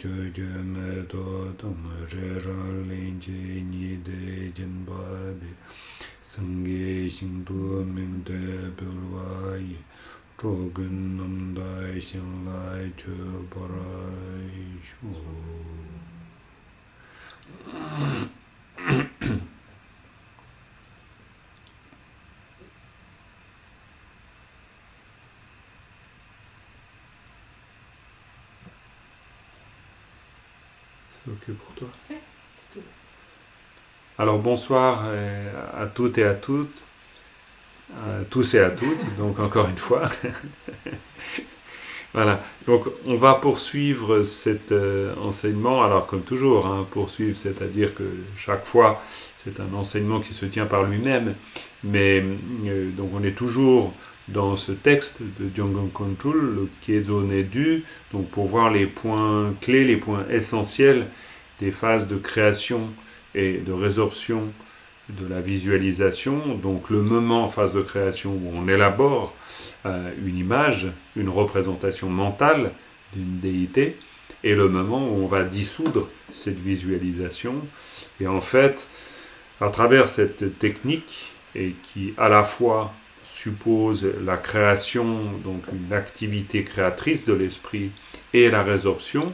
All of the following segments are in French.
Medo Tamare Linji Nide Jinbadi Sangi Shindu Mingde Bulwai Trogun Namdai Shinlai Chubarai Shu. Ok pour toi. Alors bonsoir à toutes et à toutes, à tous et à toutes, donc encore une fois. Voilà, donc on va poursuivre cet enseignement, alors comme toujours, poursuivre, c'est-à-dire que chaque fois c'est un enseignement qui se tient par lui-même, mais donc on est toujours dans ce texte de Jonggon Kongtrul, le Kiezo Nedu, donc pour voir les points clés, les points essentiels des phases de création et de résorption de la visualisation, donc le moment en phase de création où on élabore une image, une représentation mentale d'une déité, et le moment où on va dissoudre cette visualisation. Et en fait, à travers cette technique, et qui à la fois suppose la création, donc une activité créatrice de l'esprit, et la résorption,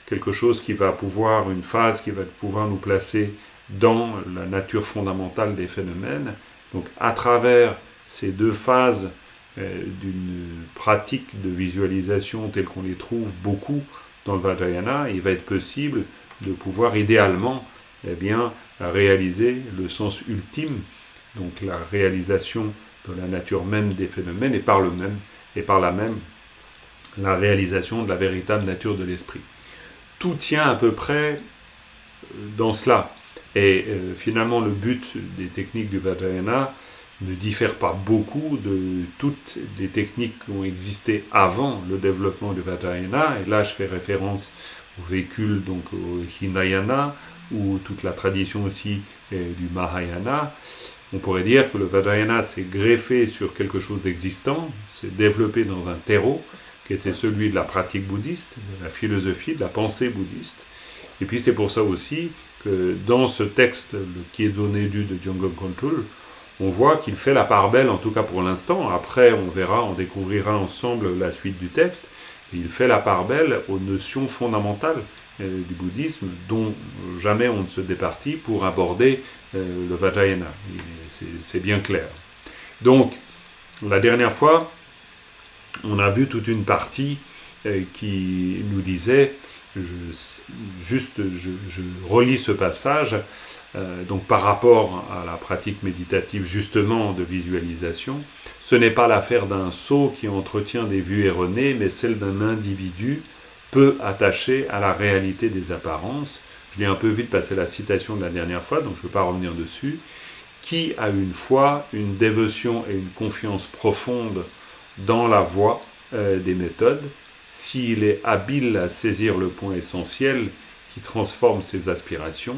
quelque chose qui va pouvoir, une phase qui va pouvoir nous placer dans la nature fondamentale des phénomènes. Donc à travers ces deux phases d'une pratique de visualisation telle qu'on les trouve beaucoup dans le Vajrayana, il va être possible de pouvoir idéalement réaliser le sens ultime, donc la réalisation de la nature même des phénomènes et par là même la réalisation de la véritable nature de l'esprit. Tout tient à peu près dans cela. Et finalement, le but des techniques du Vajrayana ne diffère pas beaucoup de toutes les techniques qui ont existé avant le développement du Vajrayana. Et là, je fais référence au véhicule, donc au Hinayana, ou toute la tradition aussi du Mahayana. On pourrait dire que le Vajrayana s'est greffé sur quelque chose d'existant, s'est développé dans un terreau, qui était celui de la pratique bouddhiste, de la philosophie, de la pensée bouddhiste. Et puis c'est pour ça aussi que dans ce texte, le Kiezo Nedu de Jonggon Kongtrul, on voit qu'il fait la part belle, en tout cas pour l'instant. Après, on verra, on découvrira ensemble la suite du texte. Et il fait la part belle aux notions fondamentales du bouddhisme, dont jamais on ne se départit pour aborder le Vajrayana. C'est bien clair. Donc, la dernière fois, on a vu toute une partie qui nous disait, je relis ce passage, donc par rapport à la pratique méditative justement de visualisation, ce n'est pas l'affaire d'un sot qui entretient des vues erronées, mais celle d'un individu peu attaché à la réalité des apparences. Je l'ai un peu vite passé la citation de la dernière fois, donc je ne vais pas revenir dessus, qui a une foi, une dévotion et une confiance profonde dans la voie des méthodes, s'il est habile à saisir le point essentiel qui transforme ses aspirations,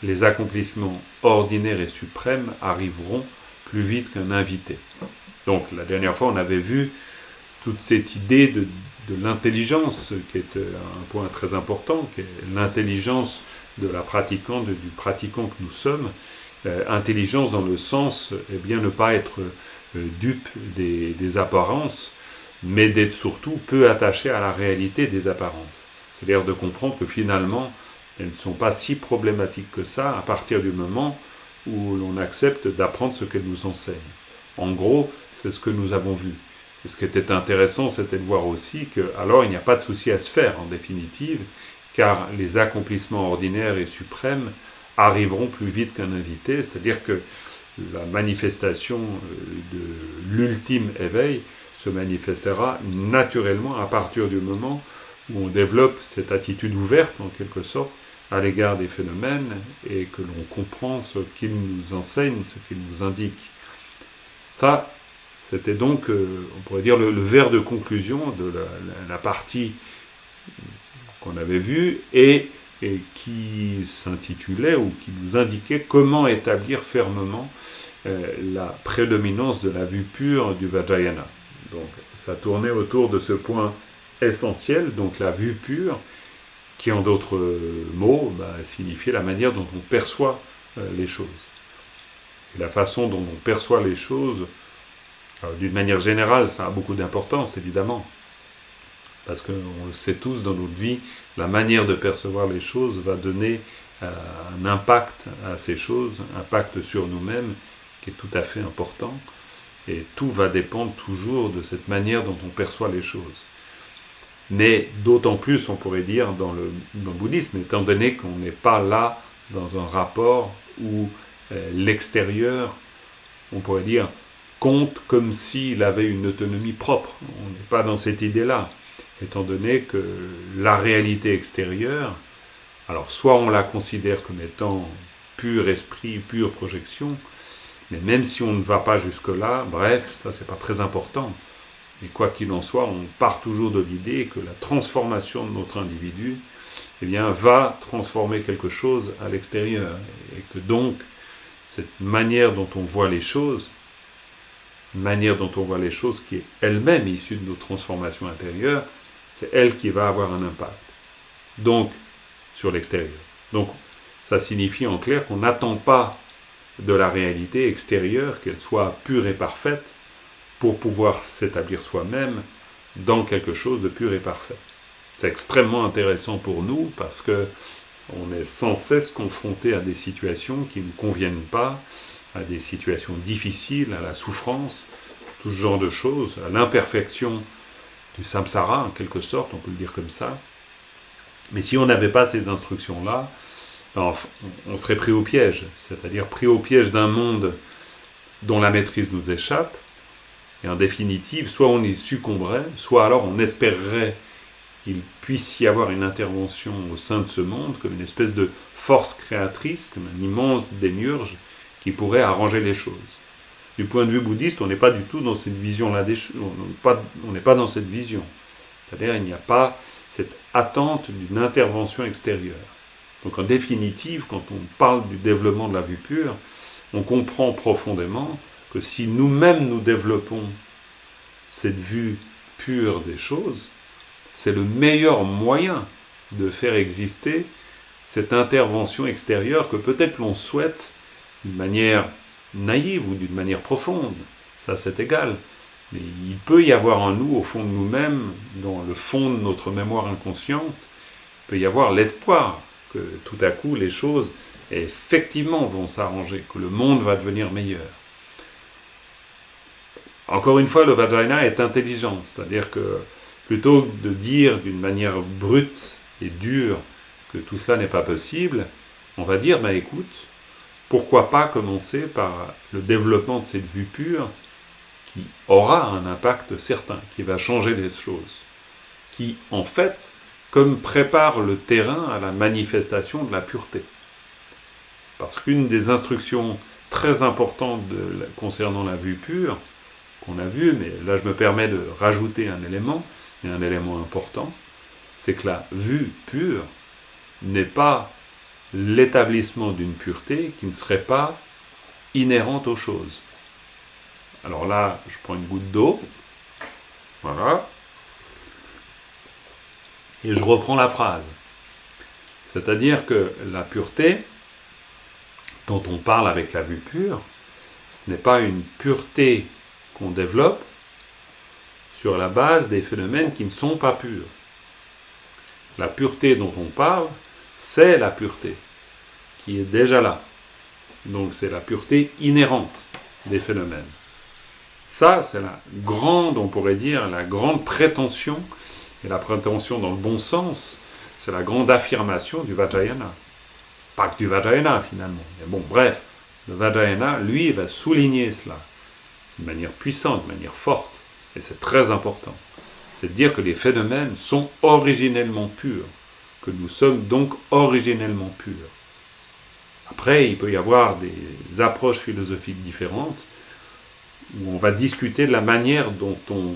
les accomplissements ordinaires et suprêmes arriveront plus vite qu'un invité. Donc la dernière fois, on avait vu toute cette idée de l'intelligence, qui est un point très important, qui est l'intelligence de la pratiquante, du pratiquant que nous sommes, intelligence dans le sens, ne pas être dupe des apparences, mais d'être surtout peu attaché à la réalité des apparences. C'est-à-dire de comprendre que finalement, elles ne sont pas si problématiques que ça à partir du moment où l'on accepte d'apprendre ce qu'elles nous enseignent. En gros, c'est ce que nous avons vu. Et ce qui était intéressant, c'était de voir aussi que, alors, il n'y a pas de souci à se faire, en définitive, car les accomplissements ordinaires et suprêmes arriveront plus vite qu'un invité, c'est-à-dire que la manifestation de l'ultime éveil se manifestera naturellement à partir du moment où on développe cette attitude ouverte, en quelque sorte, à l'égard des phénomènes, et que l'on comprend ce qu'ils nous enseignent, ce qu'ils nous indiquent. Ça, c'était donc, on pourrait dire, le vers de conclusion de la partie qu'on avait vue, et qui s'intitulait, ou qui nous indiquait comment établir fermement la prédominance de la vue pure du Vajrayana. Donc, ça tournait autour de ce point essentiel, donc la vue pure, qui en d'autres mots signifie la manière dont on perçoit les choses. Et la façon dont on perçoit les choses, d'une manière générale, ça a beaucoup d'importance, évidemment. Parce qu'on le sait tous dans notre vie, la manière de percevoir les choses va donner un impact à ces choses, un impact sur nous-mêmes, qui est tout à fait important. Et tout va dépendre toujours de cette manière dont on perçoit les choses. Mais d'autant plus, on pourrait dire, dans le bouddhisme, étant donné qu'on n'est pas là dans un rapport où l'extérieur, on pourrait dire, compte comme s'il avait une autonomie propre. On n'est pas dans cette idée-là, étant donné que la réalité extérieure, alors soit on la considère comme étant pur esprit, pure projection, mais même si on ne va pas jusque-là, bref, ça c'est pas très important. Mais quoi qu'il en soit, on part toujours de l'idée que la transformation de notre individu va transformer quelque chose à l'extérieur. Et que donc, cette manière dont on voit les choses, qui est elle-même issue de nos transformations intérieures, c'est elle qui va avoir un impact. Donc, sur l'extérieur. Donc, ça signifie en clair qu'on n'attend pas de la réalité extérieure, qu'elle soit pure et parfaite, pour pouvoir s'établir soi-même dans quelque chose de pur et parfait. C'est extrêmement intéressant pour nous parce que on est sans cesse confronté à des situations qui ne nous conviennent pas, à des situations difficiles, à la souffrance, tout ce genre de choses, à l'imperfection du samsara, en quelque sorte, on peut le dire comme ça. Mais si on n'avait pas ces instructions-là, on serait pris au piège, c'est-à-dire pris au piège d'un monde dont la maîtrise nous échappe, et en définitive, soit on y succomberait, soit alors on espérerait qu'il puisse y avoir une intervention au sein de ce monde, comme une espèce de force créatrice, comme un immense démiurge, qui pourrait arranger les choses. Du point de vue bouddhiste, on n'est pas du tout dans cette vision-là des choses, on n'est pas dans cette vision. C'est-à-dire il n'y a pas cette attente d'une intervention extérieure. Donc en définitive, quand on parle du développement de la vue pure, on comprend profondément que si nous-mêmes nous développons cette vue pure des choses, c'est le meilleur moyen de faire exister cette intervention extérieure que peut-être l'on souhaite d'une manière naïve ou d'une manière profonde. Ça, c'est égal. Mais il peut y avoir en nous, au fond de nous-mêmes, dans le fond de notre mémoire inconsciente, il peut y avoir l'espoir que tout à coup les choses effectivement vont s'arranger, que le monde va devenir meilleur. Encore une fois, le Vajrayana est intelligent, c'est-à-dire que plutôt que de dire d'une manière brute et dure que tout cela n'est pas possible, on va dire, écoute, pourquoi pas commencer par le développement de cette vue pure qui aura un impact certain, qui va changer les choses, qui, en fait, comme prépare le terrain à la manifestation de la pureté. Parce qu'une des instructions très importantes concernant la vue pure, qu'on a vu, mais là je me permets de rajouter un élément, et un élément important, c'est que la vue pure n'est pas l'établissement d'une pureté qui ne serait pas inhérente aux choses. Alors là, je prends une goutte d'eau, voilà, et je reprends la phrase. C'est-à-dire que la pureté, dont on parle avec la vue pure, ce n'est pas une pureté qu'on développe sur la base des phénomènes qui ne sont pas purs. La pureté dont on parle, c'est la pureté qui est déjà là. Donc c'est la pureté inhérente des phénomènes. Ça, c'est la grande, on pourrait dire, la grande prétention, et la prétention dans le bon sens, c'est la grande affirmation du Vajrayana. Pas que du Vajrayana, finalement. Mais bon, bref, le Vajrayana, lui, va souligner cela de manière puissante, de manière forte, et c'est très important. C'est de dire que les phénomènes sont originellement purs, que nous sommes donc originellement purs. Après, il peut y avoir des approches philosophiques différentes, où on va discuter de la manière dont on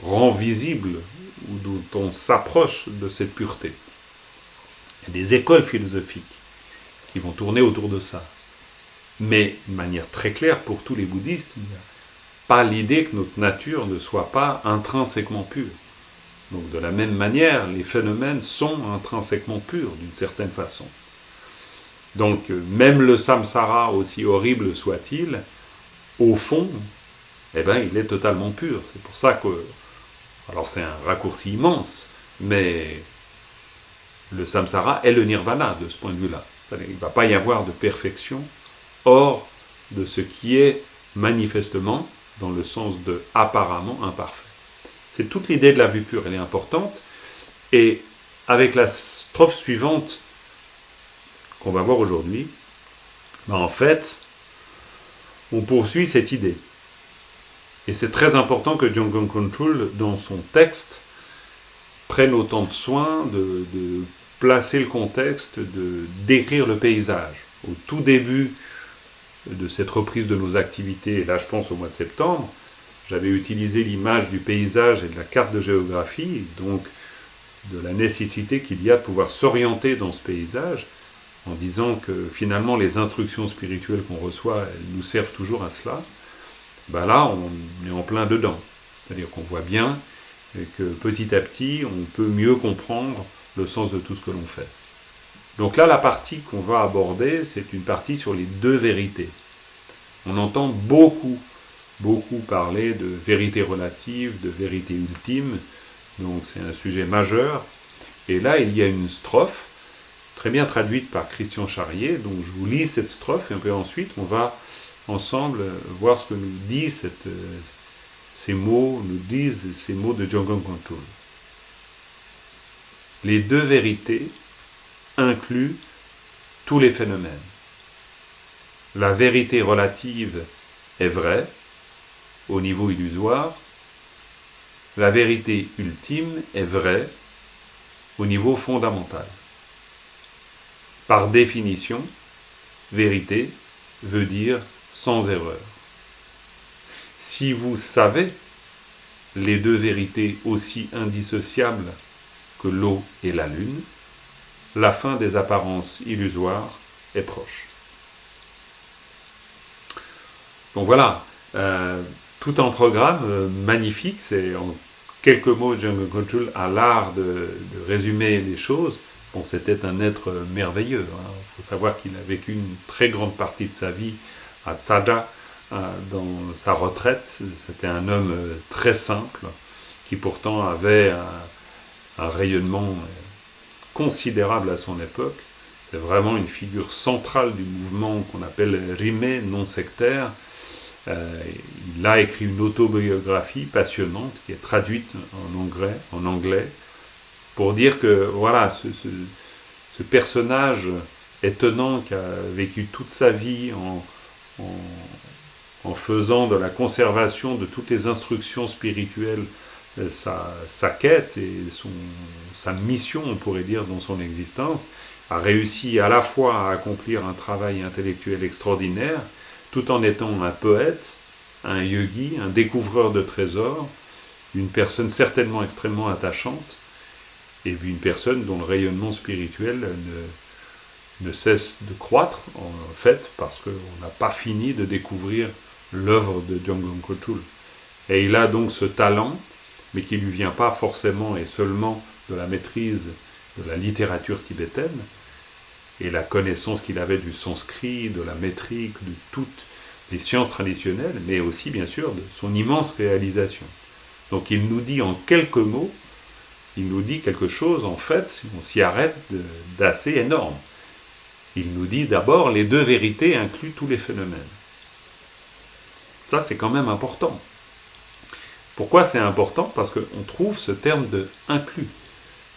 rend visible, ou dont on s'approche de cette pureté. Il y a des écoles philosophiques qui vont tourner autour de ça. Mais, de manière très claire, pour tous les bouddhistes, il n'y a pas l'idée que notre nature ne soit pas intrinsèquement pure. Donc de la même manière, les phénomènes sont intrinsèquement purs d'une certaine façon. Donc même le samsara, aussi horrible soit-il, au fond, eh ben, il est totalement pur. C'est pour ça que, alors c'est un raccourci immense, mais le samsara est le nirvana de ce point de vue-là. C'est-à-dire qu'il ne va pas y avoir de perfection hors de ce qui est manifestement, dans le sens de apparemment imparfait. C'est toute l'idée de la vue pure, elle est importante. Et avec la strophe suivante qu'on va voir aujourd'hui, ben en fait, on poursuit cette idée. Et c'est très important que Jöngon Köntrul, dans son texte, prenne autant de soin de placer le contexte, de décrire le paysage. Au tout début de cette reprise de nos activités, et là je pense au mois de septembre, j'avais utilisé l'image du paysage et de la carte de géographie, donc de la nécessité qu'il y a de pouvoir s'orienter dans ce paysage, en disant que finalement les instructions spirituelles qu'on reçoit, elles nous servent toujours à cela. Ben là, on est en plein dedans. C'est-à-dire qu'on voit bien que petit à petit, on peut mieux comprendre le sens de tout ce que l'on fait. Donc là, la partie qu'on va aborder, c'est une partie sur les deux vérités. On entend beaucoup parler de vérité relative, de vérité ultime, donc c'est un sujet majeur. Et là, il y a une strophe, très bien traduite par Christian Charrier, donc je vous lis cette strophe, et un peu ensuite, on va ensemble voir ce que nous disent ces mots de Jöngon Köntrul. Les deux vérités incluent tous les phénomènes. La vérité relative est vraie, au niveau illusoire. La vérité ultime est vraie, au niveau fondamental. Par définition, vérité veut dire sans erreur. Si vous savez les deux vérités aussi indissociables que l'eau et la lune, la fin des apparences illusoires est proche. Donc voilà, tout un programme magnifique, c'est en quelques mots, Jöngon Köntrul a l'art de résumer les choses. Bon, c'était un être merveilleux. Il faut savoir qu'il a vécu une très grande partie de sa vie à Tsaja, dans sa retraite. C'était un homme très simple, qui pourtant avait un rayonnement considérable à son époque. C'est vraiment une figure centrale du mouvement qu'on appelle Rimé, non sectaire. Il a écrit une autobiographie passionnante qui est traduite en anglais pour dire que voilà, ce personnage étonnant qui a vécu toute sa vie en faisant de la conservation de toutes les instructions spirituelles sa quête et sa mission, on pourrait dire, dans son existence, a réussi à la fois à accomplir un travail intellectuel extraordinaire, tout en étant un poète, un yogi, un découvreur de trésors, une personne certainement extrêmement attachante, et puis une personne dont le rayonnement spirituel ne cesse de croître, en fait, parce qu'on n'a pas fini de découvrir l'œuvre de Jöngon Köntrul. Et il a donc ce talent, mais qui ne lui vient pas forcément et seulement de la maîtrise de la littérature tibétaine, et la connaissance qu'il avait du sanskrit, de la métrique, de toutes les sciences traditionnelles, mais aussi, bien sûr, de son immense réalisation. Donc il nous dit en quelques mots, il nous dit quelque chose, en fait, si on s'y arrête, d'assez énorme. Il nous dit d'abord, les deux vérités incluent tous les phénomènes. Ça, c'est quand même important. Pourquoi c'est important? Parce qu'on trouve ce terme de « inclus ».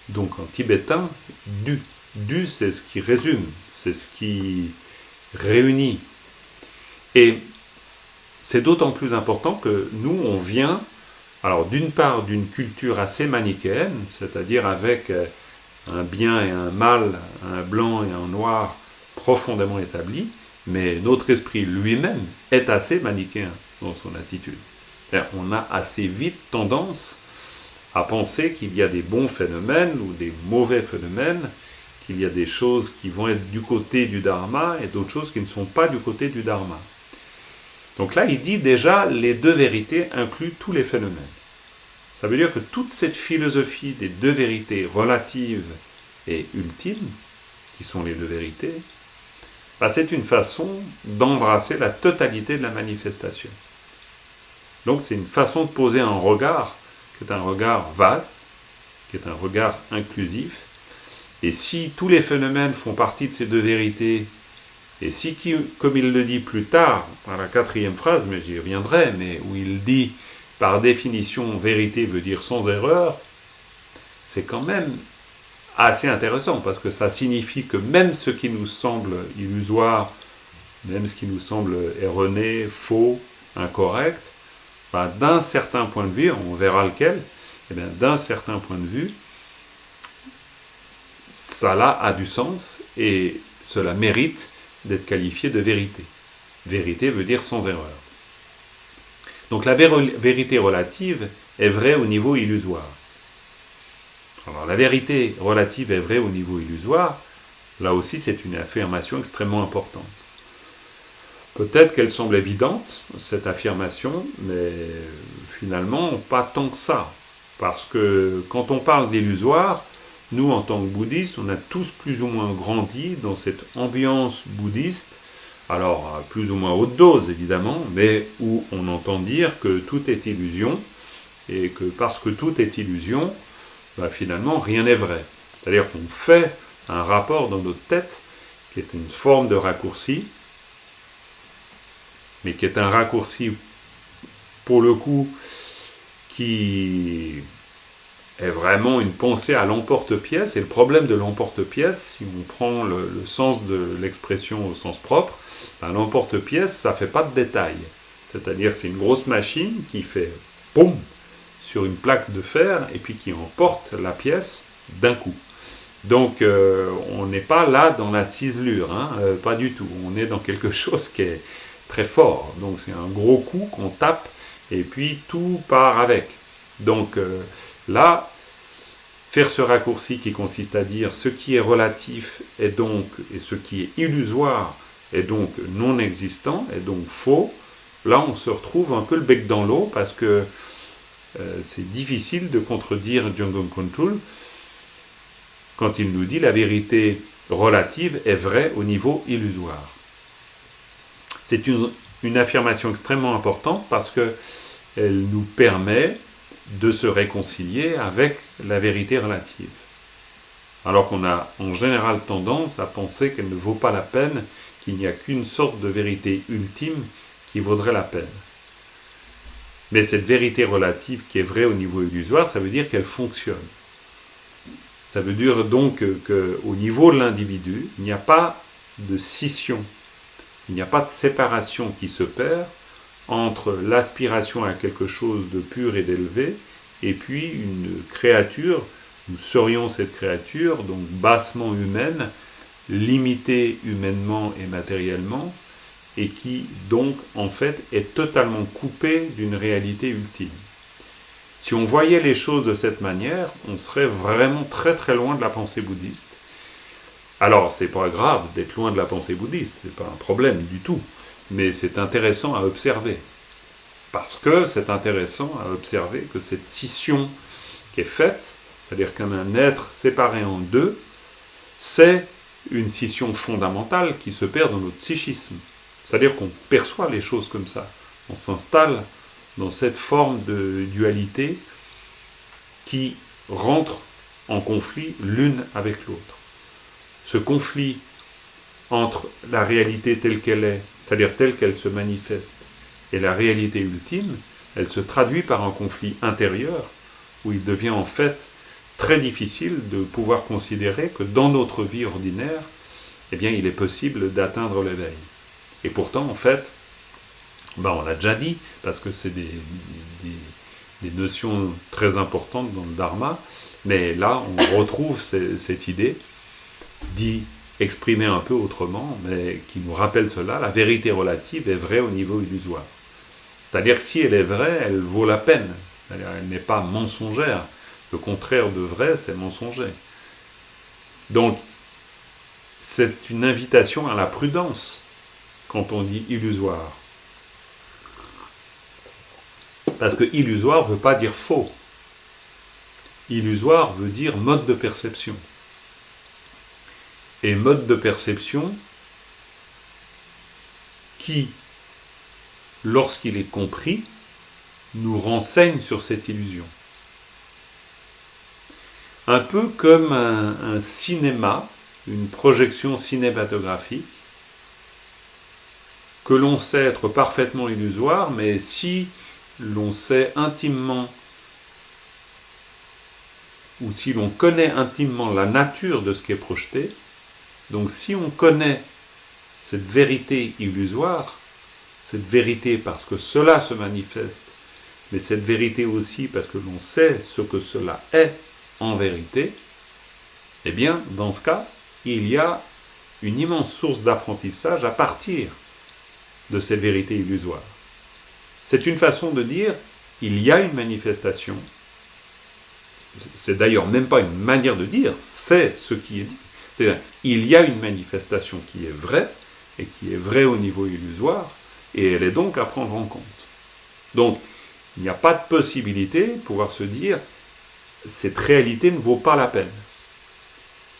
Donc en tibétain, « du ». « Du », c'est ce qui résume, c'est ce qui réunit. Et c'est d'autant plus important que nous, on vient, alors d'une part, d'une culture assez manichéenne, c'est-à-dire avec un bien et un mal, un blanc et un noir profondément établis, mais notre esprit lui-même est assez manichéen dans son attitude. On a assez vite tendance à penser qu'il y a des bons phénomènes ou des mauvais phénomènes, qu'il y a des choses qui vont être du côté du Dharma et d'autres choses qui ne sont pas du côté du Dharma. Donc là, il dit déjà, les deux vérités incluent tous les phénomènes. Ça veut dire que toute cette philosophie des deux vérités relatives et ultimes, qui sont les deux vérités, c'est une façon d'embrasser la totalité de la manifestation. Donc c'est une façon de poser un regard, qui est un regard vaste, qui est un regard inclusif. Et si tous les phénomènes font partie de ces deux vérités, et si, comme il le dit plus tard, par la 4e phrase, mais j'y reviendrai, mais où il dit, par définition, vérité veut dire sans erreur, c'est quand même assez intéressant, parce que ça signifie que même ce qui nous semble illusoire, même ce qui nous semble erroné, faux, incorrect, d'un certain point de vue, on verra lequel, d'un certain point de vue, cela a du sens et cela mérite d'être qualifié de vérité. Vérité veut dire sans erreur. Donc la vérité relative est vraie au niveau illusoire. Alors la vérité relative est vraie au niveau illusoire, là aussi c'est une affirmation extrêmement importante. Peut-être qu'elle semble évidente, cette affirmation, mais finalement pas tant que ça. Parce que quand on parle d'illusoire, nous en tant que bouddhistes, on a tous plus ou moins grandi dans cette ambiance bouddhiste, alors à plus ou moins haute dose évidemment, mais où on entend dire que tout est illusion, et que parce que tout est illusion, finalement rien n'est vrai. C'est-à-dire qu'on fait un rapport dans notre tête qui est une forme de raccourci, mais qui est un raccourci pour le coup qui est vraiment une pensée à l'emporte-pièce. Et le problème de l'emporte-pièce, si on prend le sens de l'expression au sens propre, l'emporte-pièce, ça ne fait pas de détails. C'est-à-dire c'est une grosse machine qui fait boum sur une plaque de fer et puis qui emporte la pièce d'un coup. Donc on n'est pas là dans la ciselure, pas du tout. On est dans quelque chose qui est très fort. Donc c'est un gros coup qu'on tape et puis tout part avec. Donc là, faire ce raccourci qui consiste à dire ce qui est relatif est donc, et ce qui est illusoire est donc non existant, est donc faux, là on se retrouve un peu le bec dans l'eau parce que c'est difficile de contredire Jungkook Kongtrul quand il nous dit la vérité relative est vraie au niveau illusoire. C'est une affirmation extrêmement importante parce qu'elle nous permet de se réconcilier avec la vérité relative. Alors qu'on a en général tendance à penser qu'elle ne vaut pas la peine, qu'il n'y a qu'une sorte de vérité ultime qui vaudrait la peine. Mais cette vérité relative qui est vraie au niveau illusoire, ça veut dire qu'elle fonctionne. Ça veut dire donc qu'au niveau de l'individu, il n'y a pas de scission, il n'y a pas de séparation qui se perd entre l'aspiration à quelque chose de pur et d'élevé et puis une créature, nous serions cette créature, donc bassement humaine, limitée humainement et matériellement, et qui donc en fait est totalement coupée d'une réalité ultime. Si on voyait les choses de cette manière, on serait vraiment très très loin de la pensée bouddhiste. Alors c'est pas grave d'être loin de la pensée bouddhiste, c'est pas un problème du tout, mais c'est intéressant à observer. Parce que c'est intéressant à observer que cette scission qui est faite, c'est-à-dire qu'un être séparé en deux, c'est une scission fondamentale qui se perd dans notre psychisme. C'est-à-dire qu'on perçoit les choses comme ça. On s'installe dans cette forme de dualité qui rentre en conflit l'une avec l'autre. Ce conflit entre la réalité telle qu'elle est, c'est-à-dire telle qu'elle se manifeste, et la réalité ultime, elle se traduit par un conflit intérieur où il devient en fait très difficile de pouvoir considérer que dans notre vie ordinaire, il est possible d'atteindre l'éveil. Et pourtant, en fait, on l'a déjà dit, parce que c'est des notions très importantes dans le Dharma, mais là, on retrouve cette idée, dit exprimée un peu autrement, mais qui nous rappelle cela, la vérité relative est vraie au niveau illusoire. C'est-à-dire que si elle est vraie, elle vaut la peine. C'est-à-dire elle n'est pas mensongère. Le contraire de vrai, c'est mensonger. Donc, c'est une invitation à la prudence quand on dit illusoire. Parce que illusoire ne veut pas dire faux. illusoire veut dire mode de perception. Et mode de perception qui, lorsqu'il est compris, nous renseigne sur cette illusion. Un peu comme un cinéma, une projection cinématographique, que l'on sait être parfaitement illusoire, mais si l'on sait intimement, ou si l'on connaît intimement la nature de ce qui est projeté, donc si on connaît cette vérité illusoire, cette vérité parce que cela se manifeste, mais cette vérité aussi parce que l'on sait ce que cela est en vérité, eh bien, dans ce cas, il y a une immense source d'apprentissage à partir de cette vérité illusoire. C'est une façon de dire, il y a une manifestation. C'est d'ailleurs même pas une manière de dire, c'est ce qui est dit. C'est-à-dire, il y a une manifestation qui est vraie, et qui est vraie au niveau illusoire, et elle est donc à prendre en compte. Donc, il n'y a pas de possibilité de pouvoir se dire, cette réalité ne vaut pas la peine.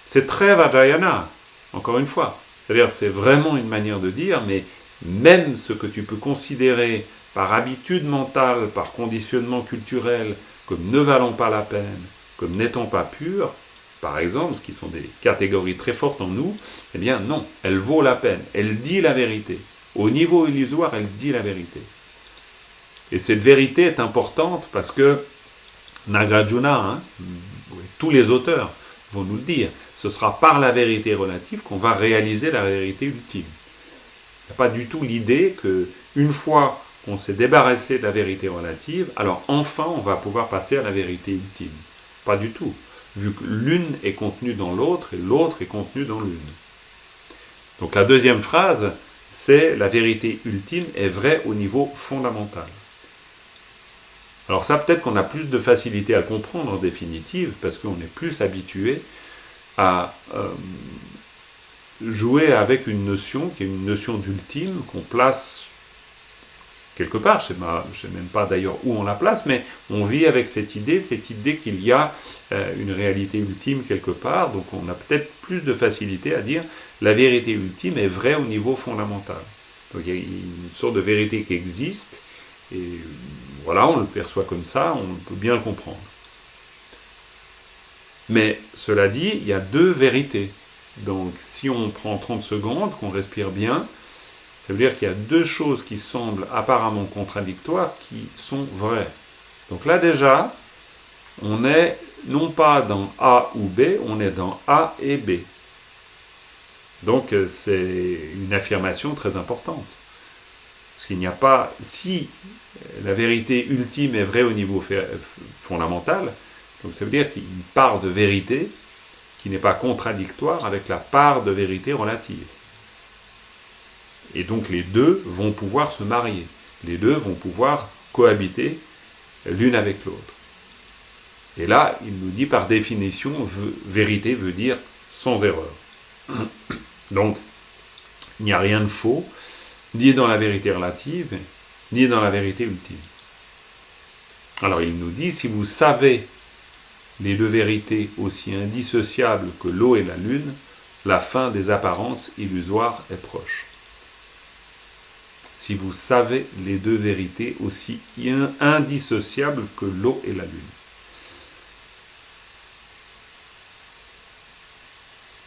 C'est très Vajrayana, encore une fois. C'est-à-dire, c'est vraiment une manière de dire, mais même ce que tu peux considérer par habitude mentale, par conditionnement culturel, comme ne valant pas la peine, comme n'étant pas pur, par exemple, ce qui sont des catégories très fortes en nous, eh bien non, elle vaut la peine, elle dit la vérité. Au niveau illusoire, elle dit la vérité. Et cette vérité est importante parce que Nagarjuna, tous les auteurs vont nous le dire, ce sera par la vérité relative qu'on va réaliser la vérité ultime. Il n'y a pas du tout l'idée qu'une fois qu'on s'est débarrassé de la vérité relative, alors enfin on va pouvoir passer à la vérité ultime. Pas du tout, vu que l'une est contenue dans l'autre et l'autre est contenue dans l'une. Donc la deuxième phrase, c'est la vérité ultime est vraie au niveau fondamental. Alors ça, peut-être qu'on a plus de facilité à le comprendre en définitive, parce qu'on est plus habitué à jouer avec une notion qui est une notion d'ultime, qu'on place quelque part, je ne sais même pas d'ailleurs où on la place, mais on vit avec cette idée qu'il y a une réalité ultime quelque part, donc on a peut-être plus de facilité à dire la vérité ultime est vraie au niveau fondamental. Donc il y a une sorte de vérité qui existe, et voilà, on le perçoit comme ça, on peut bien le comprendre. Mais cela dit, il y a deux vérités. Donc si on prend 30 secondes, qu'on respire bien, ça veut dire qu'il y a deux choses qui semblent apparemment contradictoires qui sont vraies. Donc là déjà, on est non pas dans A ou B, on est dans A et B. Donc c'est une affirmation très importante. Parce qu'il n'y a pas... Si la vérité ultime est vraie au niveau fondamental, donc ça veut dire qu'il y a une part de vérité qui n'est pas contradictoire avec la part de vérité relative. Et donc les deux vont pouvoir se marier. Les deux vont pouvoir cohabiter l'une avec l'autre. Et là, il nous dit par définition, vérité veut dire sans erreur. Donc, il n'y a rien de faux, ni dans la vérité relative, ni dans la vérité ultime. Alors il nous dit, si vous savez les deux vérités aussi indissociables que l'eau et la lune, la fin des apparences illusoires est proche. Si vous savez les deux vérités aussi indissociables que l'eau et la lune.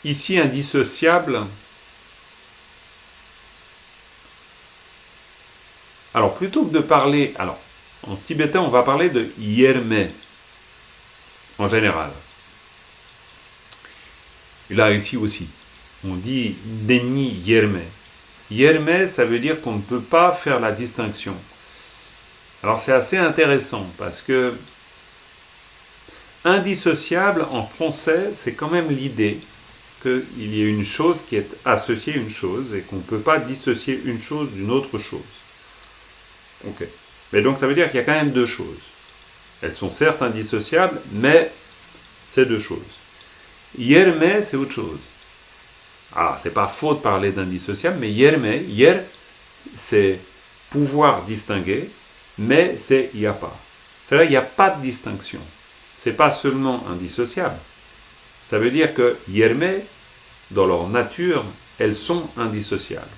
Ici, indissociable. Alors, plutôt que de parler... Alors, en tibétain, on va parler de yerme, en général. Et là, ici aussi, on dit Denyi yerme. Yerme, ça veut dire qu'on ne peut pas faire la distinction. Alors, c'est assez intéressant, parce que indissociable, en français, c'est quand même l'idée qu'il y a une chose qui est associée à une chose, et qu'on ne peut pas dissocier une chose d'une autre chose. Ok. Mais donc ça veut dire qu'il y a quand même deux choses. Elles sont certes indissociables, mais c'est deux choses. Yerme, c'est autre chose. Alors, c'est pas faux de parler d'indissociable, mais yerme, yer, c'est pouvoir distinguer, mais c'est il n'y a pas. C'est-à-dire il n'y a pas de distinction. c'est pas seulement indissociable. Ça veut dire que Yerme, dans leur nature, elles sont indissociables.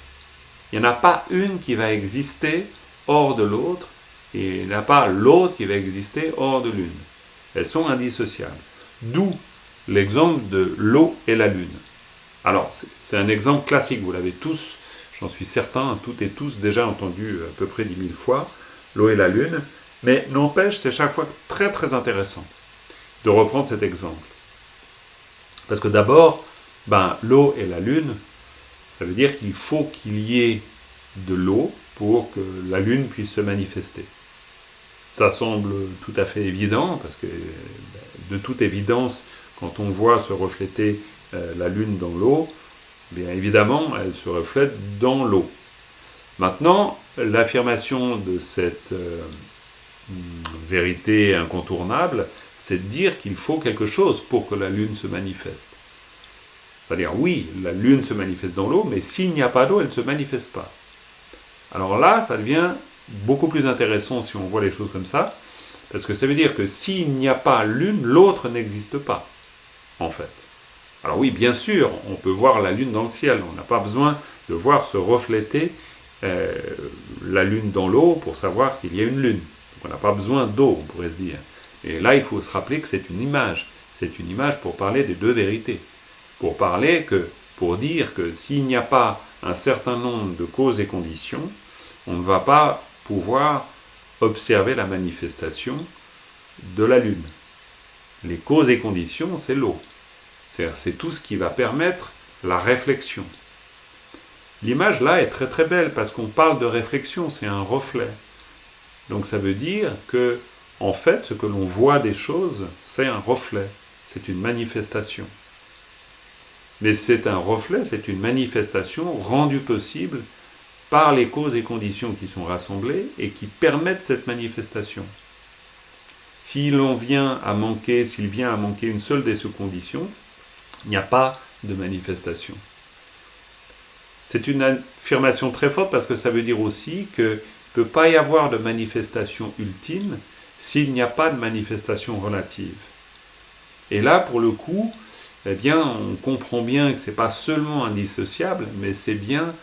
Il n'y en a pas une qui va exister hors de l'autre, et il n'y en a pas l'autre qui va exister hors de l'une. Elles sont indissociables. D'où l'exemple de l'eau et la lune. Alors, c'est un exemple classique, vous l'avez tous, j'en suis certain, toutes et tous déjà entendu à peu près 10 000 fois, l'eau et la lune, mais n'empêche, c'est chaque fois très très intéressant de reprendre cet exemple. Parce que d'abord, l'eau et la lune, ça veut dire qu'il faut qu'il y ait de l'eau pour que la lune puisse se manifester. Ça semble tout à fait évident, parce que de toute évidence, quand on voit se refléter la lune dans l'eau, bien évidemment, elle se reflète dans l'eau. Maintenant, l'affirmation de cette vérité incontournable, c'est de dire qu'il faut quelque chose pour que la lune se manifeste. C'est-à-dire, oui, la lune se manifeste dans l'eau, mais s'il n'y a pas d'eau, elle ne se manifeste pas. Alors là, ça devient beaucoup plus intéressant si on voit les choses comme ça, parce que ça veut dire que s'il n'y a pas l'une, l'autre n'existe pas, en fait. Alors oui, bien sûr, on peut voir la lune dans le ciel, on n'a pas besoin de voir se refléter la lune dans l'eau pour savoir qu'il y a une lune. Donc on n'a pas besoin d'eau, on pourrait se dire. Et là, il faut se rappeler que c'est une image. C'est une image pour parler des deux vérités. Pour dire que s'il n'y a pas un certain nombre de causes et conditions, on ne va pas pouvoir observer la manifestation de la lune. Les causes et conditions, c'est l'eau. C'est tout ce qui va permettre la réflexion. L'image là est très très belle parce qu'on parle de réflexion, c'est un reflet. Donc ça veut dire que, en fait, ce que l'on voit des choses, c'est un reflet, c'est une manifestation. Mais c'est un reflet, c'est une manifestation rendue possible par les causes et conditions qui sont rassemblées et qui permettent cette manifestation. S'il vient à manquer une seule de ces conditions, il n'y a pas de manifestation. C'est une affirmation très forte parce que ça veut dire aussi qu'il ne peut pas y avoir de manifestation ultime s'il n'y a pas de manifestation relative. Et là, pour le coup, eh bien, on comprend bien que ce n'est pas seulement indissociable, mais c'est bien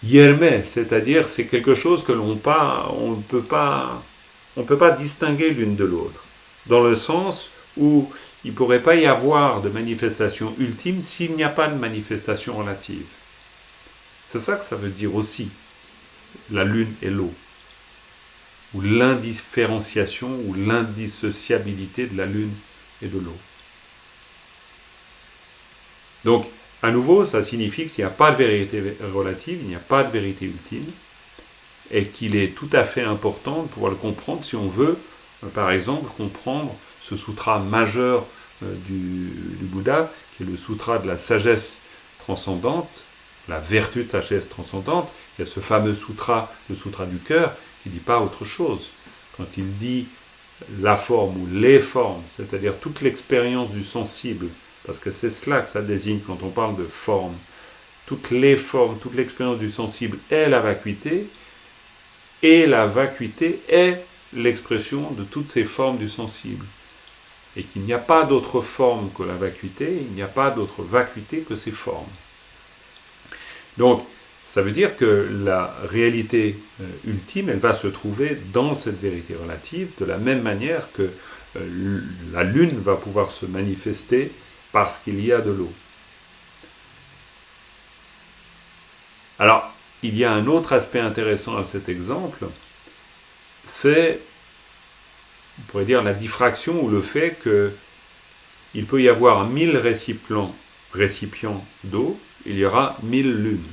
Yerme, c'est-à-dire c'est quelque chose que on ne peut pas distinguer l'une de l'autre, dans le sens où il ne pourrait pas y avoir de manifestation ultime s'il n'y a pas de manifestation relative. C'est ça que ça veut dire aussi, la lune et l'eau, ou l'indifférenciation ou l'indissociabilité de la lune et de l'eau. Donc, à nouveau, ça signifie que s'il n'y a pas de vérité relative, il n'y a pas de vérité ultime, et qu'il est tout à fait important de pouvoir le comprendre si on veut, par exemple, comprendre ce sutra majeur du Bouddha, qui est le sutra de la sagesse transcendante, la vertu de sagesse transcendante. Il y a ce fameux sutra, le sutra du cœur, qui ne dit pas autre chose. Quand il dit la forme ou les formes, c'est-à-dire toute l'expérience du sensible, parce que c'est cela que ça désigne quand on parle de forme. Toutes les formes, toute l'expérience du sensible est la vacuité, et la vacuité est l'expression de toutes ces formes du sensible. Et qu'il n'y a pas d'autre forme que la vacuité, il n'y a pas d'autre vacuité que ces formes. Donc, ça veut dire que la réalité ultime, elle va se trouver dans cette vérité relative, de la même manière que la lune va pouvoir se manifester parce qu'il y a de l'eau. Alors, il y a un autre aspect intéressant à cet exemple, c'est, on pourrait dire, la diffraction ou le fait qu'il peut y avoir 1000 récipients d'eau, il y aura 1000 lunes.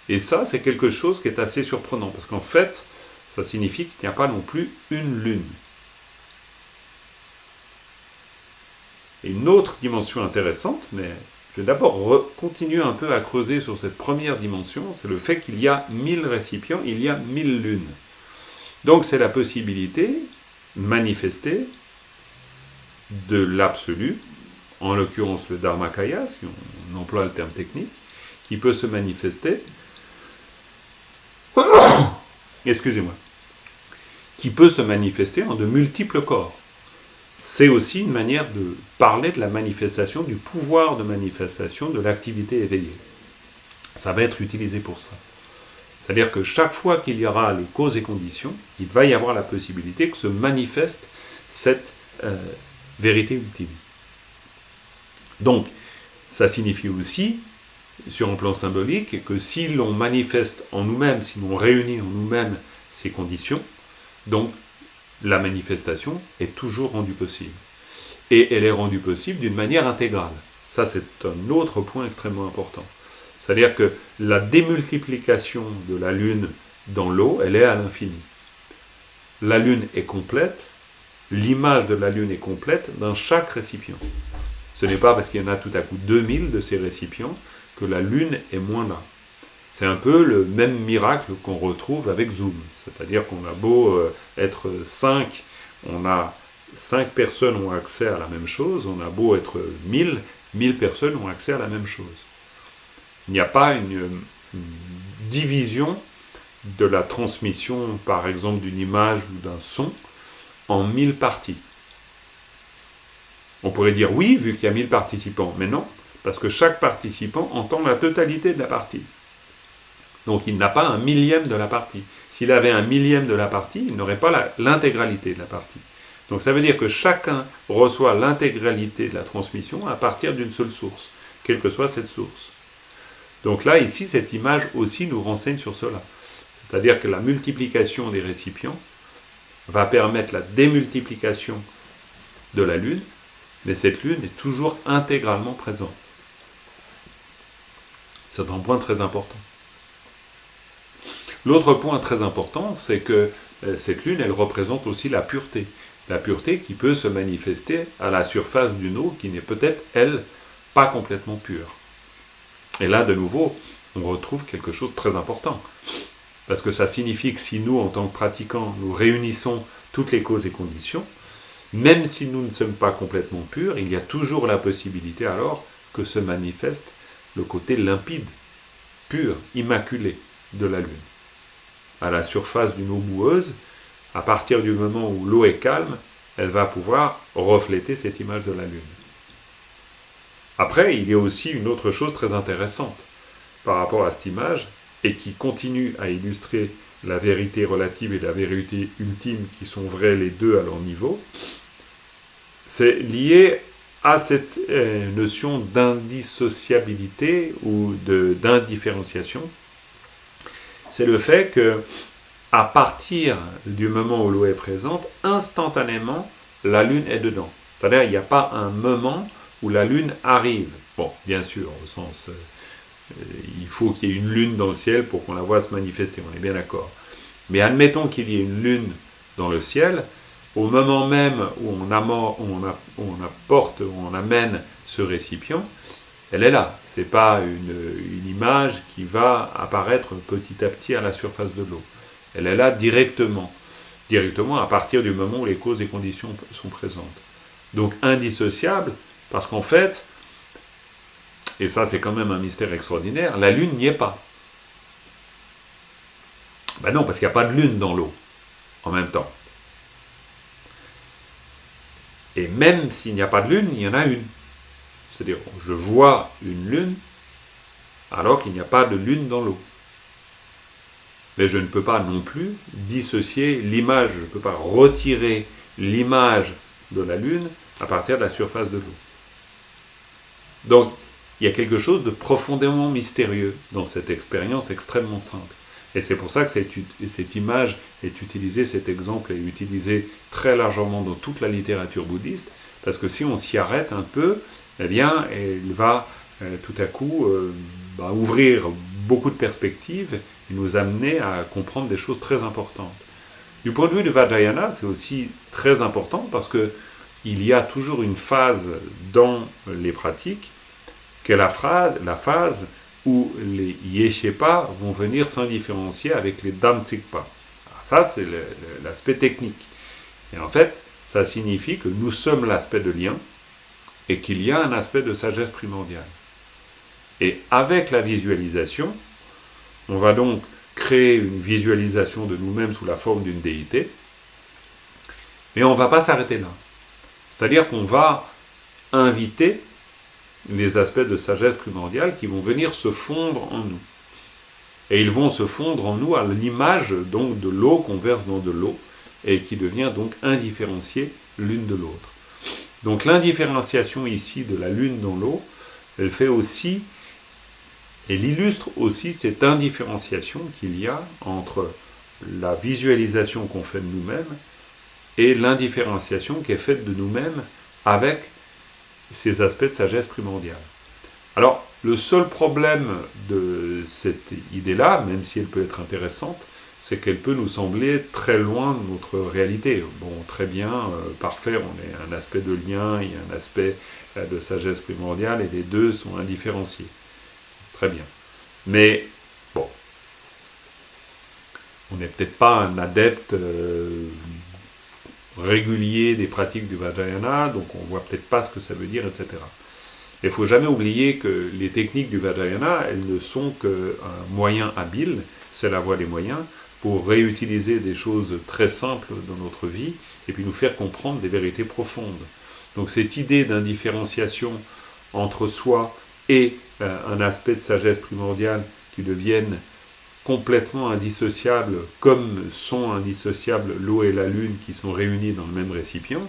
Et ça, c'est quelque chose qui est assez surprenant, parce qu'en fait, ça signifie qu'il n'y a pas non plus une lune. Et une autre dimension intéressante, mais je vais d'abord continuer un peu à creuser sur cette première dimension, c'est le fait qu'il y a 1000 récipients, il y a 1000 lunes. Donc c'est la possibilité manifestée de l'absolu, en l'occurrence le Dharmakaya, si on emploie le terme technique, qui peut se manifester, excusez-moi, qui peut se manifester en de multiples corps. C'est aussi une manière de parler de la manifestation, du pouvoir de manifestation de l'activité éveillée. Ça va être utilisé pour ça. C'est-à-dire que chaque fois qu'il y aura les causes et conditions, il va y avoir la possibilité que se manifeste cette vérité ultime. Donc, ça signifie aussi, sur un plan symbolique, que si l'on manifeste en nous-mêmes, si l'on réunit en nous-mêmes ces conditions, donc la manifestation est toujours rendue possible. Et elle est rendue possible d'une manière intégrale. Ça, c'est un autre point extrêmement important. C'est-à-dire que la démultiplication de la Lune dans l'eau, elle est à l'infini. La Lune est complète, l'image de la Lune est complète dans chaque récipient. Ce n'est pas parce qu'il y en a tout à coup 2000 de ces récipients que la Lune est moins là. C'est un peu le même miracle qu'on retrouve avec Zoom. C'est-à-dire qu'on a beau être 5, on a 5 personnes ont accès à la même chose, on a beau être 1000 personnes ont accès à la même chose. Il n'y a pas une division de la transmission, par exemple, d'une image ou d'un son en 1000 parties. On pourrait dire oui, vu qu'il y a 1000 participants, mais non, parce que chaque participant entend la totalité de la partie. Donc il n'a pas un millième de la partie. S'il avait un millième de la partie, il n'aurait pas l'intégralité de la partie. Donc ça veut dire que chacun reçoit l'intégralité de la transmission à partir d'une seule source, quelle que soit cette source. Donc là, ici, cette image aussi nous renseigne sur cela. C'est-à-dire que la multiplication des récipients va permettre la démultiplication de la Lune, mais cette Lune est toujours intégralement présente. C'est un point très important. L'autre point très important, c'est que cette Lune, elle représente aussi la pureté. La pureté qui peut se manifester à la surface d'une eau qui n'est peut-être, elle, pas complètement pure. Et là, de nouveau, on retrouve quelque chose de très important. Parce que ça signifie que si nous, en tant que pratiquants, nous réunissons toutes les causes et conditions, même si nous ne sommes pas complètement purs, il y a toujours la possibilité alors que se manifeste le côté limpide, pur, immaculé de la Lune. À la surface d'une eau boueuse, à partir du moment où l'eau est calme, elle va pouvoir refléter cette image de la Lune. Après, il y a aussi une autre chose très intéressante par rapport à cette image, et qui continue à illustrer la vérité relative et la vérité ultime qui sont vraies les deux à leur niveau, c'est lié à cette notion d'indissociabilité ou d'indifférenciation. C'est le fait que, à partir du moment où l'eau est présente, instantanément, la Lune est dedans. C'est-à-dire, il n'y a pas un moment où la Lune arrive. Bon, bien sûr, au sens... il faut qu'il y ait une Lune dans le ciel pour qu'on la voie se manifester, on est bien d'accord. Mais admettons qu'il y ait une Lune dans le ciel, au moment même où on apporte, où on amène ce récipient, elle est là. Ce n'est pas une image qui va apparaître petit à petit à la surface de l'eau. Elle est là directement à partir du moment où les causes et conditions sont présentes. Donc indissociable, parce qu'en fait, et ça c'est quand même un mystère extraordinaire, la Lune n'y est pas. Ben non, parce qu'il n'y a pas de Lune dans l'eau, en même temps. Et même s'il n'y a pas de Lune, il y en a une. C'est-à-dire, je vois une Lune, alors qu'il n'y a pas de Lune dans l'eau. Mais je ne peux pas non plus dissocier l'image, je ne peux pas retirer l'image de la Lune à partir de la surface de l'eau. Donc, il y a quelque chose de profondément mystérieux dans cette expérience extrêmement simple. Et c'est pour ça que cette image est utilisée, cet exemple est utilisé très largement dans toute la littérature bouddhiste, parce que si on s'y arrête un peu, eh bien, elle va tout à coup ouvrir beaucoup de perspectives et nous amener à comprendre des choses très importantes. Du point de vue de Vajrayana, c'est aussi très important parce qu'il y a toujours une phase dans les pratiques qui est la phase où les Yeshepa vont venir s'indifférencier avec les Damtsikpa. Ça, c'est l'aspect technique. Et en fait, ça signifie que nous sommes l'aspect de lien et qu'il y a un aspect de sagesse primordiale. Et avec la visualisation, on va donc créer une visualisation de nous-mêmes sous la forme d'une déité, Mais on ne va pas s'arrêter là. C'est-à-dire qu'on va inviter les aspects de sagesse primordiale qui vont venir se fondre en nous. Et ils vont se fondre en nous à l'image donc de l'eau qu'on verse dans de l'eau et qui devient donc indifférenciée l'une de l'autre. Donc l'indifférenciation ici de la lune dans l'eau, elle fait aussi, elle illustre aussi cette indifférenciation qu'il y a entre la visualisation qu'on fait de nous-mêmes et l'indifférenciation qui est faite de nous-mêmes avec ces aspects de sagesse primordiale. Alors, le seul problème de cette idée-là, même si elle peut être intéressante, c'est qu'elle peut nous sembler très loin de notre réalité. Bon, très bien, parfait, on a un aspect de lien, il y a un aspect de sagesse primordiale, et les deux sont indifférenciés. Très bien. Mais, bon, on n'est peut-être pas un adepte régulier des pratiques du Vajrayana, donc on ne voit peut-être pas ce que ça veut dire, etc. Il ne faut jamais oublier que les techniques du Vajrayana, elles ne sont qu'un moyen habile, c'est la voie des moyens, pour réutiliser des choses très simples dans notre vie, et puis nous faire comprendre des vérités profondes. Donc cette idée d'indifférenciation entre soi et un aspect de sagesse primordiale qui deviennent complètement indissociables, comme sont indissociables l'eau et la lune qui sont réunis dans le même récipient,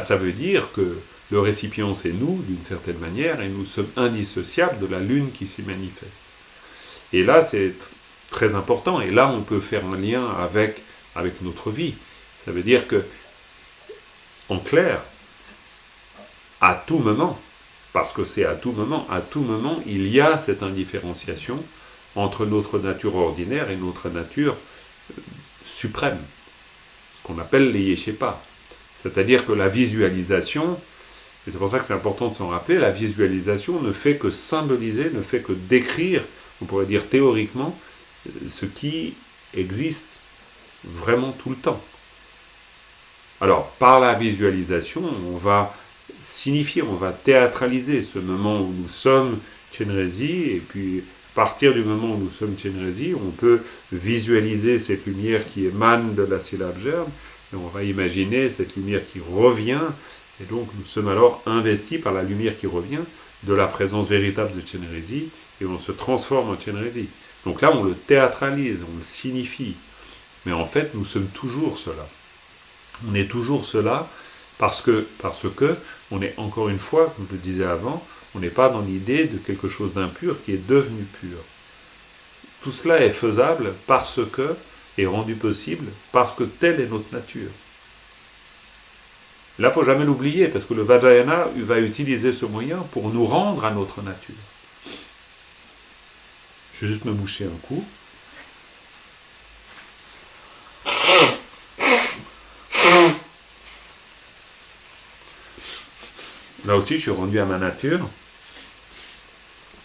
ça veut dire que le récipient c'est nous, d'une certaine manière, et nous sommes indissociables de la lune qui s'y manifeste. Et là c'est très important, et là on peut faire un lien avec notre vie. Ça veut dire que, en clair, à tout moment, parce que c'est à tout moment, il y a cette indifférenciation entre notre nature ordinaire et notre nature suprême, ce qu'on appelle les yeshepas. C'est-à-dire que la visualisation, et c'est pour ça que c'est important de s'en rappeler, la visualisation ne fait que symboliser, ne fait que décrire, on pourrait dire théoriquement, ce qui existe vraiment tout le temps. Alors, par la visualisation, on va signifier, on va théâtraliser ce moment où nous sommes Chenrezi, et puis à partir du moment où nous sommes Chenrezi, on peut visualiser cette lumière qui émane de la syllabe germe, et on va imaginer cette lumière qui revient, et donc nous sommes alors investis par la lumière qui revient de la présence véritable de Chenrezi, et on se transforme en Chenrezi. Donc là, on le théâtralise, on le signifie. Mais en fait, nous sommes toujours cela. On est toujours cela parce que on est, encore une fois, comme je le disais avant, on n'est pas dans l'idée de quelque chose d'impur qui est devenu pur. Tout cela est faisable parce que, est rendu possible, parce que telle est notre nature. Là, il ne faut jamais l'oublier, parce que le Vajrayana va utiliser ce moyen pour nous rendre à notre nature. Je vais juste me boucher un coup. Là aussi, je suis rendu à ma nature,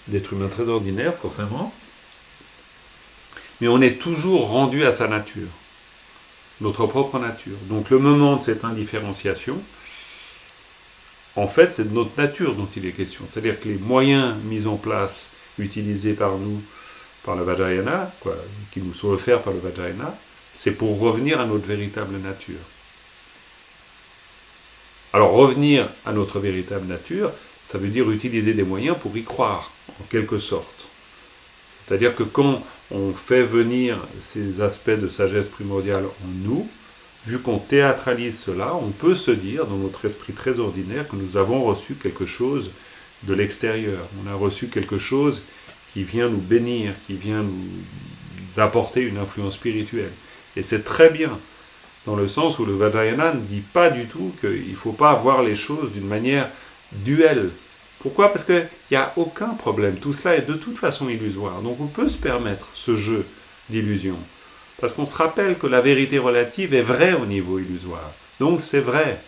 d'être humain très ordinaire, forcément. Mais on est toujours rendu à sa nature, notre propre nature. Donc le moment de cette indifférenciation, en fait, c'est de notre nature dont il est question. C'est-à-dire que les moyens mis en place, utilisés par nous, par le Vajrayana, qui nous sont offerts par le Vajrayana, c'est pour revenir à notre véritable nature. Alors revenir à notre véritable nature, ça veut dire utiliser des moyens pour y croire, en quelque sorte. C'est-à-dire que quand on fait venir ces aspects de sagesse primordiale en nous, vu qu'on théâtralise cela, on peut se dire, dans notre esprit très ordinaire, que nous avons reçu quelque chose de l'extérieur. On a reçu quelque chose qui vient nous bénir, qui vient nous apporter une influence spirituelle. Et c'est très bien, dans le sens où le Vajrayana ne dit pas du tout qu'il ne faut pas voir les choses d'une manière duelle. Pourquoi ? Parce qu'il n'y a aucun problème. Tout cela est de toute façon illusoire. Donc on peut se permettre ce jeu d'illusion. Parce qu'on se rappelle que la vérité relative est vraie au niveau illusoire. Donc c'est vrai.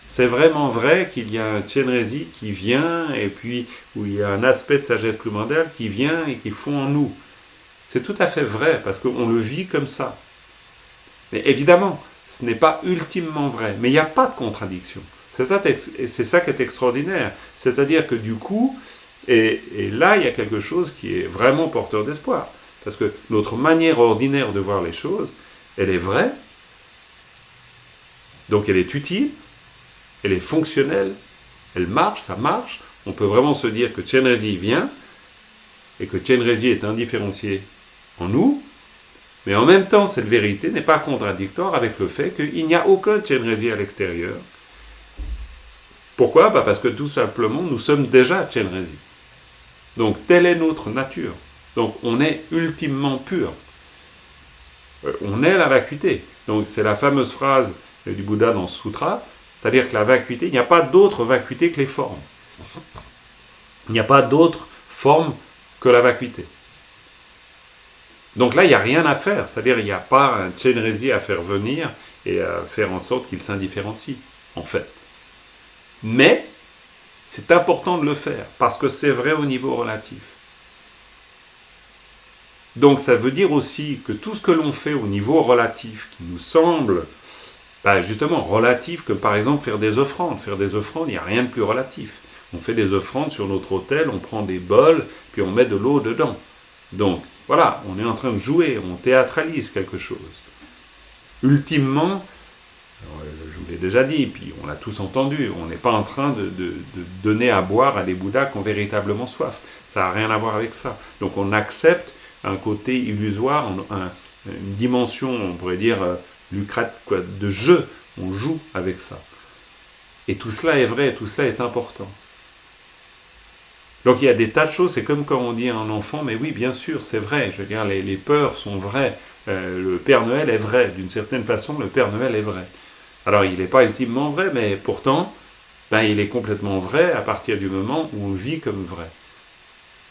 C'est vraiment vrai qu'il y a un Chenrezi qui vient, et puis où il y a un aspect de sagesse primordiale qui vient et qui fond en nous. C'est tout à fait vrai, parce qu'on le vit comme ça. Mais évidemment, ce n'est pas ultimement vrai, mais il n'y a pas de contradiction. C'est ça qui est extraordinaire. C'est-à-dire que du coup, et là, il y a quelque chose qui est vraiment porteur d'espoir. Parce que notre manière ordinaire de voir les choses, elle est vraie, Donc elle est utile, elle est fonctionnelle, elle marche, ça marche. On peut vraiment se dire que Chenrezig vient et que Chenrezig est indifférencié en nous, mais en même temps, cette vérité n'est pas contradictoire avec le fait qu'il n'y a aucun Chenrezig à l'extérieur. Pourquoi ? Parce que tout simplement, nous sommes déjà Chenrezig. Donc, telle est notre nature. Donc, on est ultimement pur. On est la vacuité. Donc, c'est la fameuse phrase du Bouddha dans ce sutra, c'est-à-dire que la vacuité, il n'y a pas d'autre vacuité que les formes. Il n'y a pas d'autre forme que la vacuité. Donc là, il n'y a rien à faire, c'est-à-dire il n'y a pas un Chenrezig à faire venir et à faire en sorte qu'il s'indifférencie, en fait. Mais, c'est important de le faire, parce que c'est vrai au niveau relatif. Donc ça veut dire aussi que tout ce que l'on fait au niveau relatif, qui nous semble justement relatif, comme par exemple faire des offrandes. Faire des offrandes, il n'y a rien de plus relatif. On fait des offrandes sur notre autel, on prend des bols, puis on met de l'eau dedans. Donc, voilà, on est en train de jouer, on théâtralise quelque chose. Ultimement, je vous l'ai déjà dit, puis on l'a tous entendu, on n'est pas en train de donner à boire à des Bouddhas qui ont véritablement soif. Ça n'a rien à voir avec ça. Donc on accepte un côté illusoire, une dimension, on pourrait dire, lucrative, de jeu. On joue avec ça. Et tout cela est vrai, tout cela est important. Donc il y a des tas de choses, c'est comme quand on dit à un enfant, mais oui, bien sûr, c'est vrai, je veux dire, les peurs sont vraies, le Père Noël est vrai, d'une certaine façon, le Père Noël est vrai. Alors il n'est pas ultimement vrai, mais pourtant, il est complètement vrai à partir du moment où on vit comme vrai.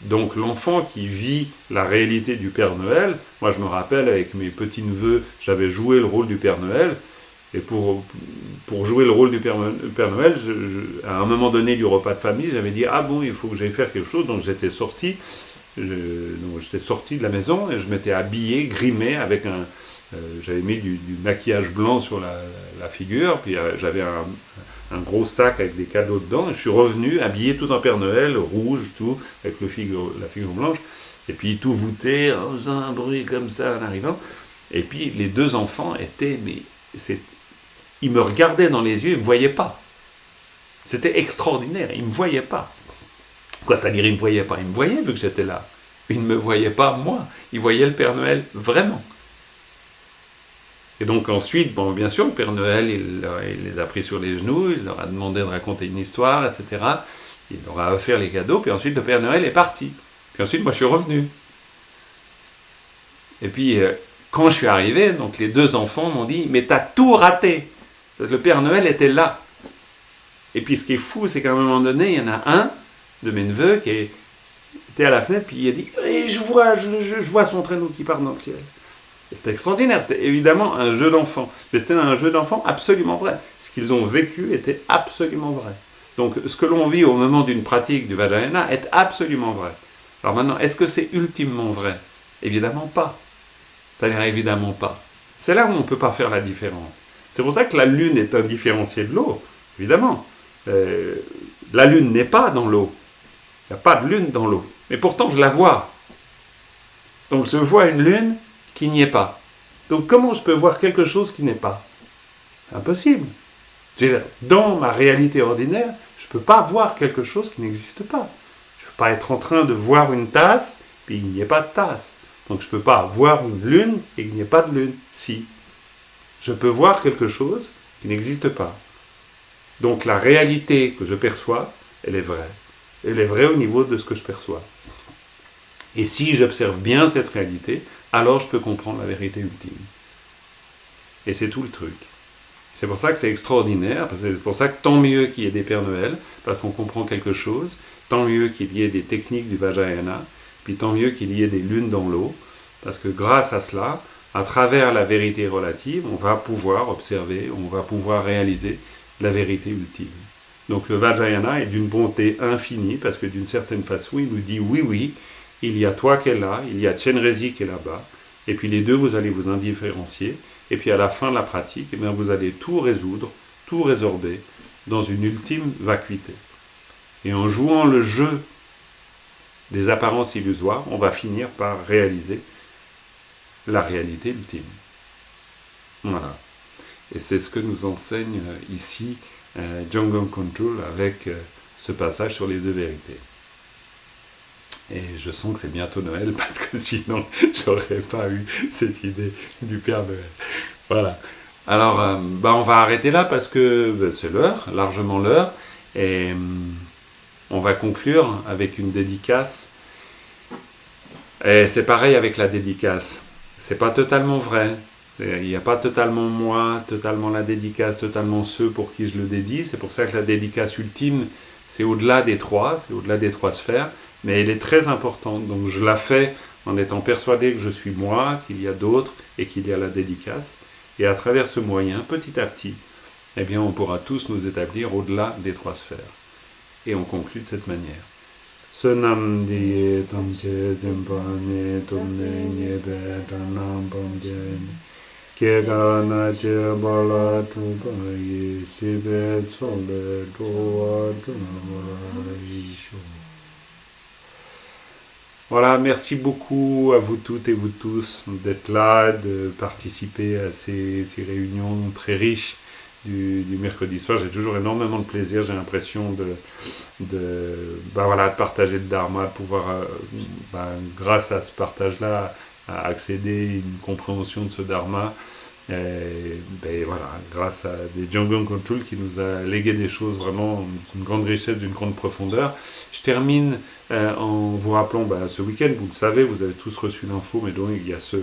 Donc l'enfant qui vit la réalité du Père Noël, moi je me rappelle avec mes petits-neveux, j'avais joué le rôle du Père Noël, et pour jouer le rôle du Père Noël, à un moment donné du repas de famille, j'avais dit « Ah bon, il faut que j'aille faire quelque chose », donc j'étais sorti de la maison, et je m'étais habillé, grimé, avec j'avais mis du maquillage blanc sur la figure, puis j'avais un gros sac avec des cadeaux dedans, et je suis revenu, habillé tout en Père Noël, rouge, tout, avec la figure blanche, et puis tout voûté, en faisant un bruit comme ça en arrivant, et puis les deux enfants étaient, ils me regardaient dans les yeux, ils ne me voyaient pas. C'était extraordinaire, ils ne me voyaient pas. Quoi, c'est-à-dire ils ne me voyaient pas? Ils me voyaient vu que j'étais là. Ils ne me voyaient pas, moi. Ils voyaient le Père Noël, vraiment. Et donc ensuite, bien sûr, le Père Noël, il les a pris sur les genoux, il leur a demandé de raconter une histoire, etc. Il leur a offert les cadeaux, puis ensuite le Père Noël est parti. Puis ensuite, moi, je suis revenu. Et puis, quand je suis arrivé, donc les deux enfants m'ont dit « Mais t'as tout raté !» Parce que le Père Noël était là. Et puis ce qui est fou, c'est qu'à un moment donné, il y en a un de mes neveux qui était à la fenêtre, puis il a dit « je vois son traîneau qui part dans le ciel !» C'était extraordinaire, c'était évidemment un jeu d'enfant. Mais c'était un jeu d'enfant absolument vrai. Ce qu'ils ont vécu était absolument vrai. Donc ce que l'on vit au moment d'une pratique du Vajrayana est absolument vrai. Alors maintenant, est-ce que c'est ultimement vrai? Évidemment pas. C'est-à-dire évidemment pas. C'est là où on ne peut pas faire la différence. C'est pour ça que la Lune est indifférenciée de l'eau, évidemment. La Lune n'est pas dans l'eau. Il n'y a pas de Lune dans l'eau. Mais pourtant, je la vois. Donc je vois une Lune qui n'y est pas. Donc comment je peux voir quelque chose qui n'est pas? Impossible. Dans ma réalité ordinaire, je ne peux pas voir quelque chose qui n'existe pas. Je ne peux pas être en train de voir une tasse, puis il n'y a pas de tasse. Donc je ne peux pas voir une lune et qu'il n'y ait pas de lune. Si. Je peux voir quelque chose qui n'existe pas. Donc la réalité que je perçois, elle est vraie. Elle est vraie au niveau de ce que je perçois. Et si j'observe bien cette réalité, alors je peux comprendre la vérité ultime. Et c'est tout le truc. C'est pour ça que c'est extraordinaire, parce que c'est pour ça que tant mieux qu'il y ait des Pères Noël, parce qu'on comprend quelque chose, tant mieux qu'il y ait des techniques du Vajrayana, puis tant mieux qu'il y ait des lunes dans l'eau, parce que grâce à cela, à travers la vérité relative, on va pouvoir observer, on va pouvoir réaliser la vérité ultime. Donc le Vajrayana est d'une bonté infinie, parce que d'une certaine façon, il nous dit oui, oui, il y a toi qui es là, il y a Chenrezig qui est là-bas, et puis les deux, vous allez vous indifférencier, et puis à la fin de la pratique, eh bien, vous allez tout résoudre, tout résorber, dans une ultime vacuité. Et en jouant le jeu des apparences illusoires, on va finir par réaliser la réalité ultime. Voilà. Et c'est ce que nous enseigne ici Jung Control avec ce passage sur les deux vérités. Et je sens que c'est bientôt Noël parce que sinon j'aurais pas eu cette idée du Père Noël. Voilà. Alors, on va arrêter là parce que c'est l'heure, largement l'heure. Et on va conclure avec une dédicace. Et c'est pareil avec la dédicace. C'est pas totalement vrai. Il n'y a pas totalement moi, totalement la dédicace, totalement ceux pour qui je le dédie. C'est pour ça que la dédicace ultime, c'est au-delà des trois sphères, mais elle est très importante. Donc je la fais en étant persuadé que je suis moi, qu'il y a d'autres et qu'il y a la dédicace. Et à travers ce moyen, petit à petit, eh bien, on pourra tous nous établir au-delà des trois sphères. Et on conclut de cette manière. Sunam diye tamse zimpane tumne nyebe tanam pamjen kega na che bala tubaye sibe sole toa tunawaisho. Voilà, merci beaucoup à vous toutes et vous tous d'être là, de participer à ces réunions très riches du mercredi soir. J'ai toujours énormément de plaisir, j'ai l'impression de partager le Dharma, de pouvoir, grâce à ce partage-là, accéder à une compréhension de ce Dharma. Et, grâce à des Jung Control qui nous a légué des choses vraiment d'une grande richesse, d'une grande profondeur. Je termine en vous rappelant ce week-end, vous le savez, vous avez tous reçu l'info, mais donc il y a ce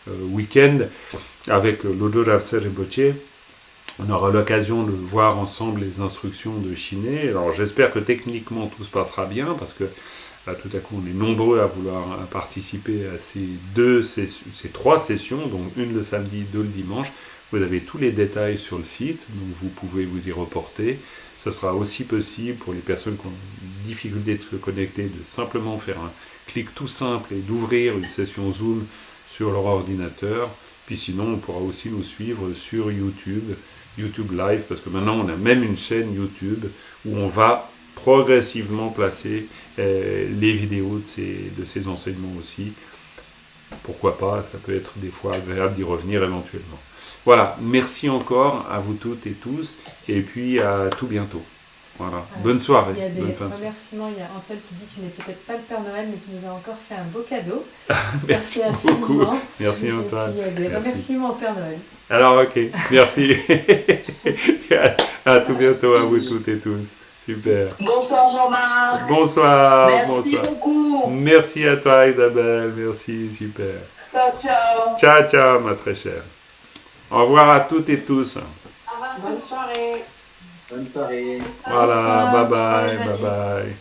week-end avec Lodro Rinpoche Rinpoche. On aura l'occasion de voir ensemble les instructions de Shiné. Alors j'espère que techniquement tout se passera bien, parce que là, tout à coup on est nombreux à vouloir participer à ces trois sessions, donc une le samedi, deux le dimanche. Vous avez tous les détails sur le site, donc vous pouvez vous y reporter. Ce sera aussi possible pour les personnes qui ont une difficulté de se connecter, de simplement faire un clic tout simple et d'ouvrir une session Zoom sur leur ordinateur. Puis sinon, on pourra aussi nous suivre sur YouTube Live, parce que maintenant on a même une chaîne YouTube où on va progressivement placer les vidéos de ces enseignements aussi. Pourquoi pas, ça peut être des fois agréable d'y revenir éventuellement. Voilà, merci encore à vous toutes et tous, et puis à tout bientôt. Voilà, bonne soirée. Il y a des remerciements, il y a Antoine qui dit que tu n'es peut-être pas le Père Noël, mais qui nous a encore fait un beau cadeau. Merci beaucoup. Merci Antoine. Et puis il y a des remerciements au Père Noël. Alors ok, merci. À tout bientôt à vous toutes et tous. Super. Bonsoir Jean-Marc. Bonsoir. Merci beaucoup. Merci à toi Isabelle, merci, super. Ciao, ciao. Ciao, ciao ma très chère. Au revoir à toutes et tous. Bonne soirée. Bonne soirée. Voilà, bye bye, bye bye.